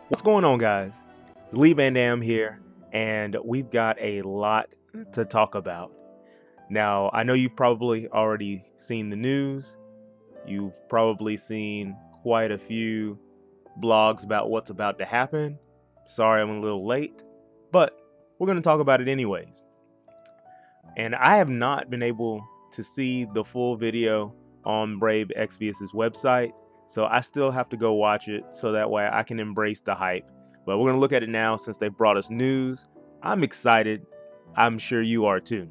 What's going on, guys? It's Lee Van Dam here, and we've got a lot to talk about. Now, I know you've probably already seen the news. You've probably seen quite a few blogs about what's about to happen. Sorry I'm a little late, but we're going to talk about it anyways. And I have not been able to see the full video on Brave Exvius' website, so I still have to go watch it so that way I can embrace the hype. But we're going to look at it now since they brought us news. I'm excited. I'm sure you are too.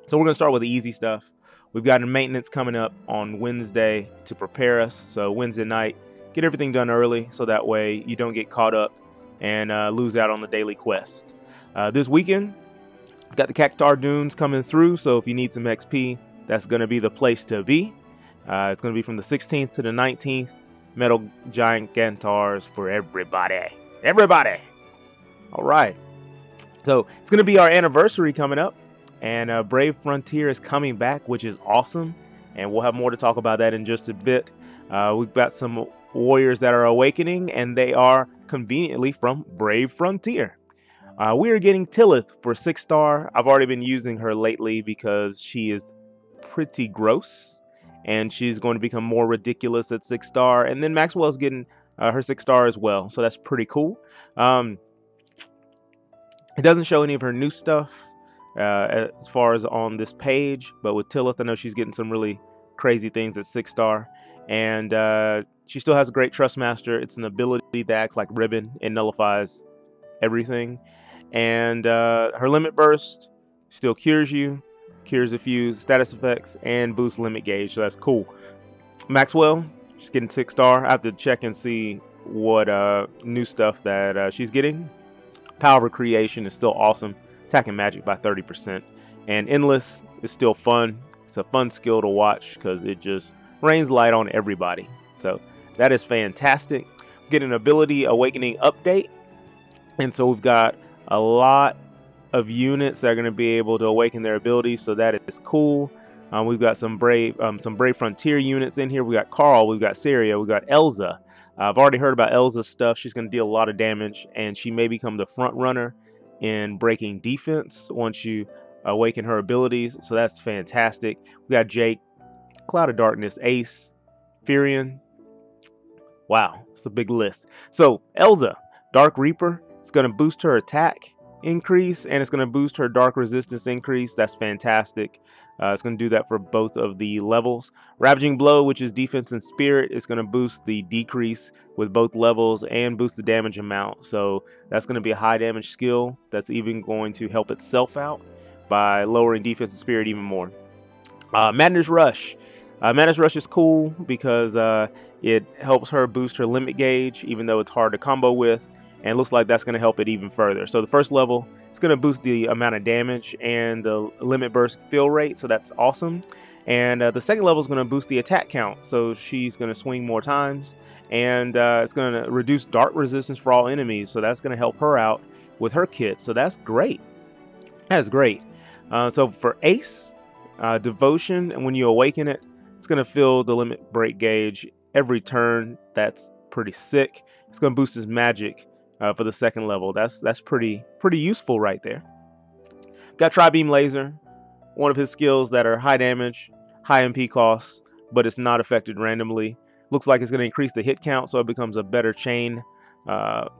So we're going to start with the easy stuff. We've got a maintenance coming up on Wednesday to prepare us. So Wednesday night, get everything done early so that way you don't get caught up and lose out on the daily quest. This weekend, we've got the Cactar Dunes coming through. So if you need some XP, that's going to be the place to be. It's going to be from the 16th to the 19th. Metal Giant Gantars for everybody. Everybody! Alright. So, it's going to be our anniversary coming up. And Brave Frontier is coming back, which is awesome. And we'll have more to talk about that in just a bit. We've got some warriors that are awakening, and they are conveniently from Brave Frontier. We are getting Tilith for 6-star. I've already been using her lately because she is pretty gross. And she's going to become more ridiculous at 6-star. And then Maxwell's getting her 6-star as well. So that's pretty cool. It doesn't show any of her new stuff as far as on this page. But with Tilith, I know she's getting some really crazy things at 6-star. And she still has a great Trust Master. It's an ability that acts like ribbon. It nullifies everything. And her Limit Burst still cures you. Cures a few status effects and boosts limit gauge, so that's cool. Maxwell, she's getting 6-star. I have to check and see what new stuff that she's getting. Power of Creation is still awesome, attacking magic by 30%. And Endless is still fun. It's a fun skill to watch because it just rains light on everybody. So that is fantastic. Get an ability awakening update, and so we've got a lot of units that are going to be able to awaken their abilities, so that is cool. We've got some Brave Frontier units in here. We got Karl, we've got Syria, we've got Elza. I've already heard about Elza's stuff. She's going to deal a lot of damage, and she may become the front runner in breaking defense once you awaken her abilities. So that's fantastic. We got Jake, Cloud of Darkness, Ace, Furion. Wow, it's a big list. So Elza, Dark Reaper, it's going to boost her attack increase, and it's going to boost her dark resistance increase. That's fantastic. It's going to do that for both of the levels. Ravaging Blow, which is defense and spirit, is going to boost the decrease with both levels and boost the damage amount. So that's going to be a high damage skill that's even going to help itself out by lowering defense and spirit even more. Madness Rush. Madness Rush is cool because it helps her boost her limit gauge, even though it's hard to combo with. And it looks like that's going to help it even further. So the first level, it's going to boost the amount of damage and the limit burst fill rate. So that's awesome. And the second level is going to boost the attack count. So she's going to swing more times. And it's going to reduce dart resistance for all enemies. So that's going to help her out with her kit. So that's great. That's great. So for Ace, Devotion, and when you awaken it, it's going to fill the limit break gauge every turn. That's pretty sick. It's going to boost his magic for the second level. That's pretty useful right there. Got Tri-Beam Laser, one of his skills that are high damage, high MP costs, but it's not affected randomly. Looks like it's going to increase the hit count, so it becomes a better chain, a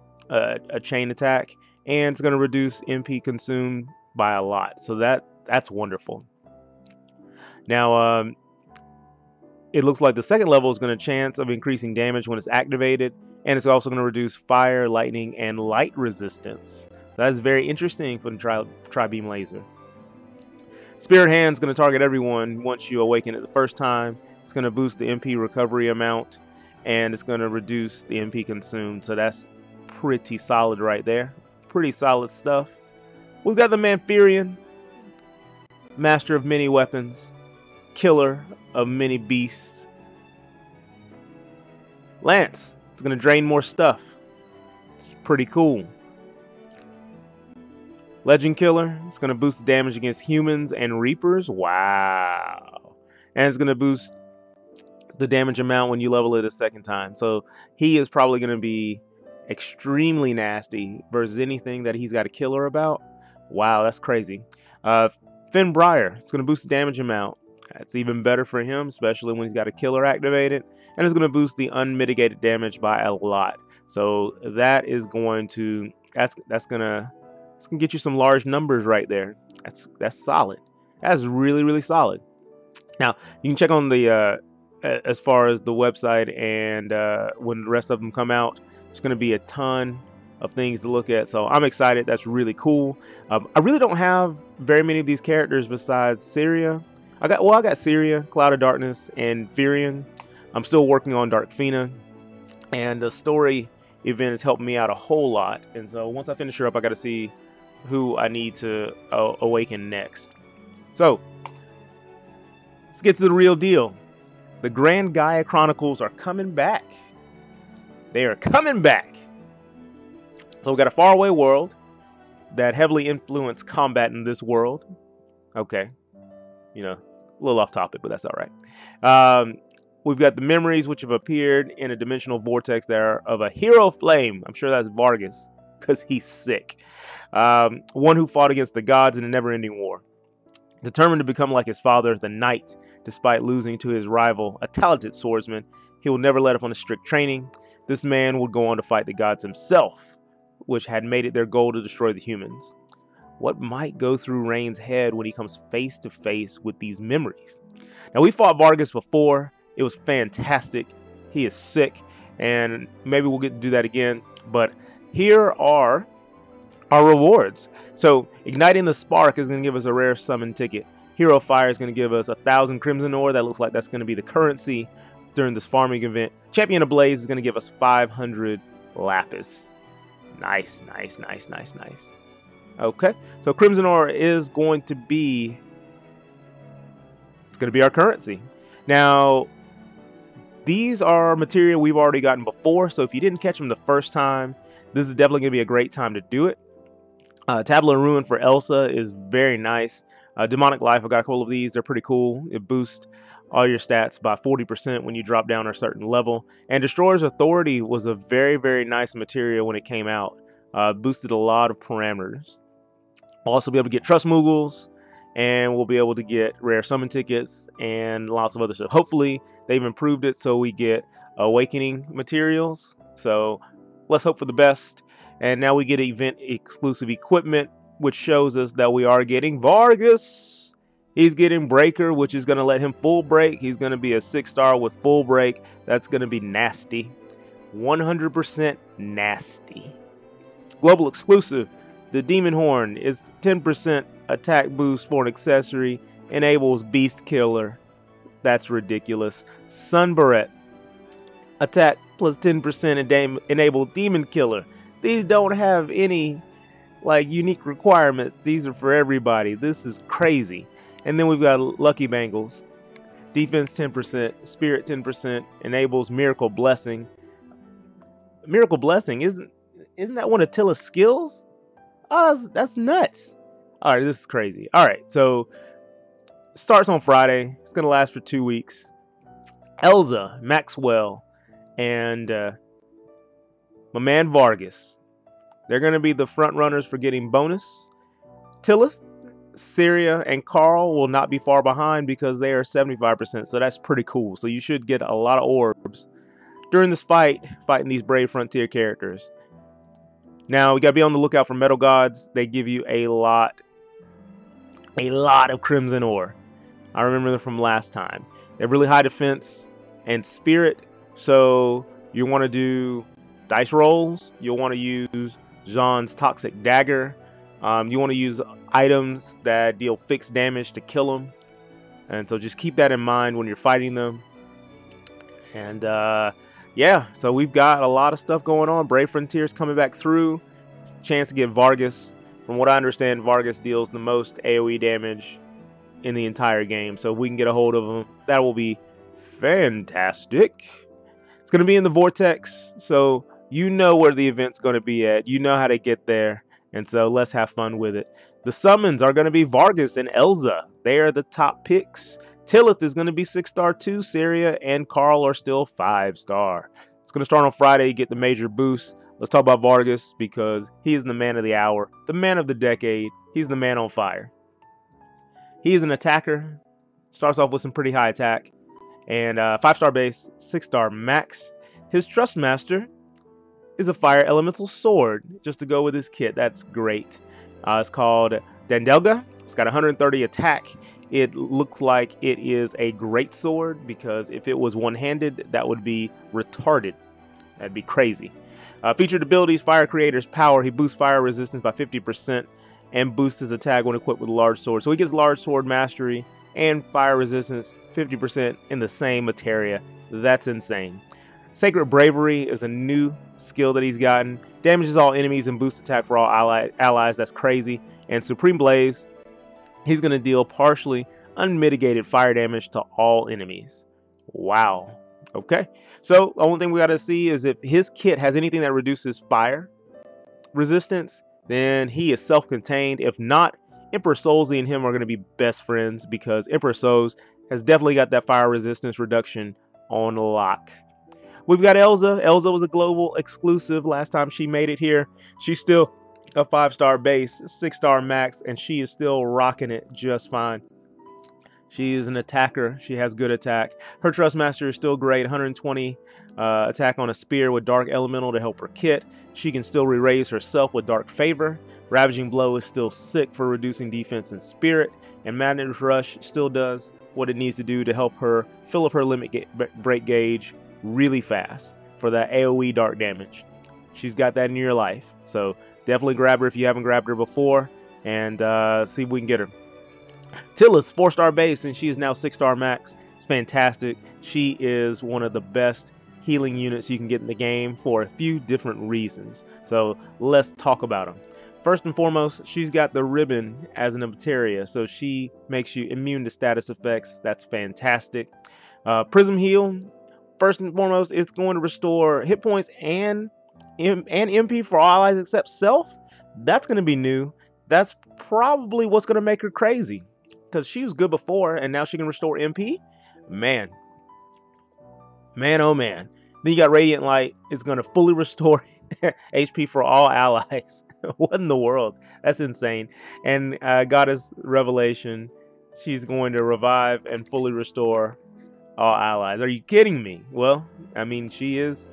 chain attack, and it's going to reduce MP consumed by a lot. So that's wonderful. Now, it looks like the second level is going to chance of increasing damage when it's activated. And it's also going to reduce fire, lightning, and light resistance. So that's very interesting for the Tri-Beam Laser. Spirit Hand is going to target everyone once you awaken it the first time. It's going to boost the MP recovery amount. And it's going to reduce the MP consumed. So that's pretty solid right there. Pretty solid stuff. We've got the Manfurion, Master of many weapons, Killer of many beasts. Lance. It's going to drain more stuff. It's pretty cool. Legend Killer. It's going to boost the damage against humans and reapers. Wow. And it's going to boost the damage amount when you level it a second time. So he is probably going to be extremely nasty versus anything that he's got a killer about. Wow, that's crazy. Finn Briar, it's going to boost the damage amount. That's even better for him, especially when he's got a killer activated. And it's going to boost the unmitigated damage by a lot. So that is going to that's gonna get you some large numbers right there. That's solid. That's really solid. Now you can check on the as far as the website and when the rest of them come out. There's going to be a ton of things to look at, so I'm excited. That's really cool. I really don't have very many of these characters besides Syria. I got Syria, Cloud of Darkness, and Firion. I'm still working on Dark Fina, and the story event has helped me out a whole lot. And so once I finish her up, I got to see who I need to awaken next. So let's get to the real deal. The Grand Gaia Chronicles are coming back. They are coming back. So we got a faraway world that heavily influenced combat in this world. Okay, you know, a little off topic, but that's all right. We've got the memories which have appeared in a dimensional vortex there of a hero flame. I'm sure that's Vargas, because he's sick. One who fought against the gods in a never-ending war. Determined to become like his father, the knight, despite losing to his rival, a talented swordsman, he will never let up on his strict training. This man would go on to fight the gods himself, which had made it their goal to destroy the humans. What might go through Rain's head when he comes face to face with these memories? Now, we fought Vargas before. It was fantastic. He is sick, and maybe we'll get to do that again. But here are our rewards. So, igniting the spark is going to give us a rare summon ticket. Hero Fire is going to give us 1,000 crimson ore. That looks like that's going to be the currency during this farming event. Champion of Blaze is going to give us 500 lapis. Nice. Okay, so crimson ore is going to be our currency. Now, these are material we've already gotten before, so if you didn't catch them the first time, this is definitely going to be a great time to do it. Tabula Ruin for Elza is very nice. Demonic Life, I got a couple of these. They're pretty cool. It boosts all your stats by 40% when you drop down a certain level. And Destroyer's Authority was a very nice material when it came out. Boosted a lot of parameters. We'll also be able to get Trust Moogles, and we'll be able to get rare summon tickets and lots of other stuff. Hopefully, they've improved it so we get awakening materials. So let's hope for the best. And now we get event exclusive equipment, which shows us that we are getting Vargas. He's getting Breaker, which is going to let him full break. He's going to be a 6-star with full break. That's going to be nasty. 100% nasty. Global exclusive. The Demon Horn is 10% attack boost for an accessory. Enables Beast Killer. That's ridiculous. Sun Barret. Attack plus 10% and enable Demon Killer. These don't have any unique requirements. These are for everybody. This is crazy. And then we've got Lucky Bangles. Defense 10%, Spirit 10%, enables Miracle Blessing. Miracle Blessing, isn't that one of Tilith's skills? Oh, that's nuts. All right, this is crazy. All right, so starts on Friday. It's going to last for 2 weeks. Elza, Maxwell, and my man Vargas. They're going to be the front runners for getting bonus. Tilith, Syria, and Karl will not be far behind because they are 75%, so that's pretty cool. So you should get a lot of orbs during this fighting these Brave Frontier characters. Now, we got to be on the lookout for Metal Gods. They give you a lot of Crimson Ore. I remember them from last time. They have really high defense and spirit, so you want to do dice rolls. You'll want to use Jean's Toxic Dagger. You want to use items that deal fixed damage to kill them. And so just keep that in mind when you're fighting them. And yeah, so we've got a lot of stuff going on. Brave Frontiers coming back through. Chance to get Vargas. From what I understand, Vargas deals the most AoE damage in the entire game. So if we can get a hold of him, that will be fantastic. It's going to be in the Vortex. So you know where the event's going to be at. You know how to get there. And so let's have fun with it. The summons are going to be Vargas and Elza. They are the top picks. Tilith is going to be 6-star too. Seria and Karl are still 5-star. It's going to start on Friday. You get the major boost. Let's talk about Vargas because he is the man of the hour, the man of the decade. He's the man on fire. He is an attacker. Starts off with some pretty high attack. And 5-star base, 6-star max. His Trust Master is a fire elemental sword, just to go with his kit. That's great. It's called Dandelga. It's got 130 attack. It looks like it is a great sword because if it was one-handed, that would be retarded. That'd be crazy. Featured abilities: Fire Creator's Power. He boosts fire resistance by 50% and boosts his attack when equipped with a large sword. So he gets large sword mastery and fire resistance 50% in the same materia. That's insane. Sacred Bravery is a new skill that he's gotten. Damages all enemies and boosts attack for all allies. That's crazy. And Supreme Blaze, he's going to deal partially unmitigated fire damage to all enemies. Wow. Okay. So the only thing we got to see is if his kit has anything that reduces fire resistance, then he is self-contained. If not, Emperor Sohze and him are going to be best friends because Emperor Sohze has definitely got that fire resistance reduction on lock. We've got Elza. Elza was a global exclusive last time she made it here. She's still a 5-star base, 6-star max, and she is still rocking it just fine. She is an attacker. She has good attack. Her Trust Master is still great. 120 attack on a spear with Dark Elemental to help her kit. She can still re-raise herself with Dark Favor. Ravaging Blow is still sick for reducing defense and spirit. And Madness Rush still does what it needs to do to help her fill up her limit break gauge really fast for that AoE dark damage. She's got that in your life. So definitely grab her if you haven't grabbed her before and see if we can get her. Tilith, 4-star base, and she is now 6-star max. It's fantastic. She is one of the best healing units you can get in the game for a few different reasons. So let's talk about them. First and foremost, she's got the ribbon as an materia, so she makes you immune to status effects. That's fantastic. Prism Heal, first and foremost, it's going to restore hit points and MP for all allies except self. That's going to be new. That's probably what's going to make her crazy, because she was good before and now she can restore MP. Man oh man. Then you got Radiant Light. It's going to fully restore HP for all allies. What in the world? That's insane. And Goddess Revelation, she's going to revive and fully restore all allies. Are you kidding me? Well, I mean, she is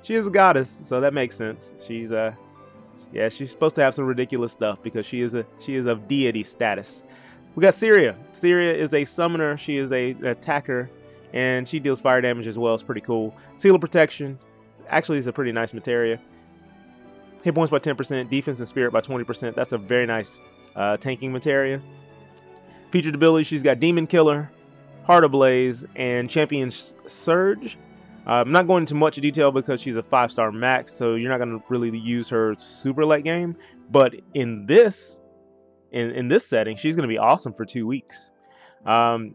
a goddess, so that makes sense. She's yeah, she's supposed to have some ridiculous stuff because she is of deity status. We got Syria. Syria is a summoner. She is an attacker, and she deals fire damage as well. It's pretty cool. Seal of Protection actually is a pretty nice materia. Hit points by 10%, defense and spirit by 20%. That's a very nice tanking materia. Featured ability, she's got Demon Killer, Heart Ablaze, and Champion Surge. I'm not going into much detail because she's a 5-star max, so you're not going to really use her super late game. But in this setting, she's going to be awesome for 2 weeks. Heart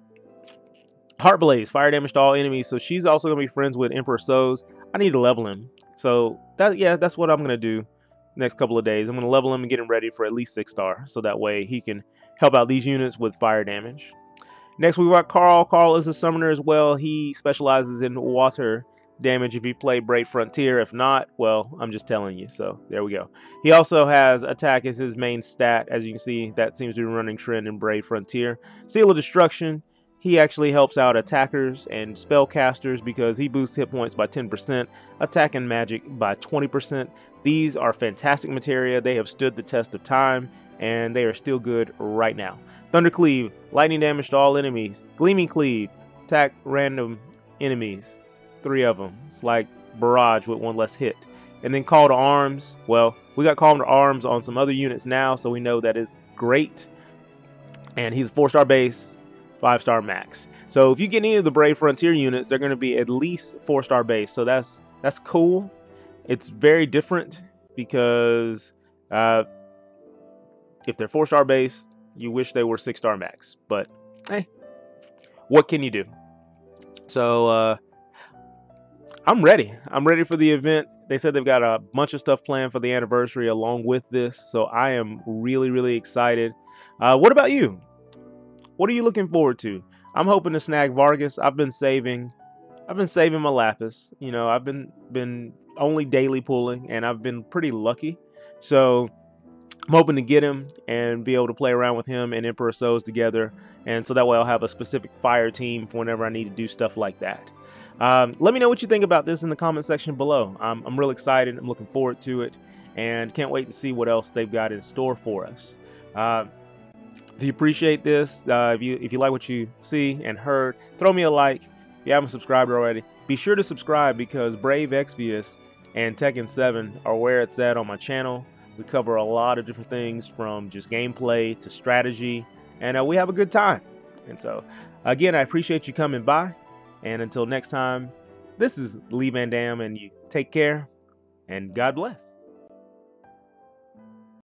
Blaze, fire damage to all enemies, so she's also going to be friends with Emperor Sohze. I need to level him, so that's what I'm going to do next couple of days. I'm going to level him and get him ready for at least 6-star, so that way he can help out these units with fire damage. Next, we got Karl. Karl is a summoner as well. He specializes in water damage if you play Brave Frontier. If not, well, I'm just telling you. So there we go. He also has attack as his main stat. As you can see, that seems to be a running trend in Brave Frontier. Seal of Destruction. He actually helps out attackers and spellcasters because he boosts hit points by 10%, attack and magic by 20%. These are fantastic materia. They have stood the test of time, and they are still good right now. Thunder Cleave, lightning damage to all enemies. Gleaming Cleave, attack random enemies. 3 of them. It's like Barrage with 1 less hit. And then Call to Arms. Well, we got Call to Arms on some other units now, so we know that is great. And he's a 4-star base, 5-star max. So if you get any of the Brave Frontier units, they're going to be at least 4-star base. So that's cool. It's very different because if they're 4-star base, you wish they were 6-star max. But hey, what can you do? So I'm ready. I'm ready for the event. They said they've got a bunch of stuff planned for the anniversary along with this. So I am really, really excited. What about you? What are you looking forward to? I'm hoping to snag Vargas. I've been saving I've been saving my lapis. You know, I've been only daily pulling, and I've been pretty lucky. So I'm hoping to get him and be able to play around with him and Emperor Sohze together, and so that way I'll have a specific fire team for whenever I need to do stuff like that. Let me know what you think about this in the comment section below. I'm real excited. I'm looking forward to it, and can't wait to see what else they've got in store for us. If you appreciate this, if you like what you see and heard, throw me a like. If you haven't subscribed already, be sure to subscribe, because Brave Exvius and Tekken 7 are where it's at on my channel. We cover a lot of different things, from just gameplay to strategy, and we have a good time. And so, again, I appreciate you coming by. And until next time, this is Lee Van Dam, and you take care, and God bless.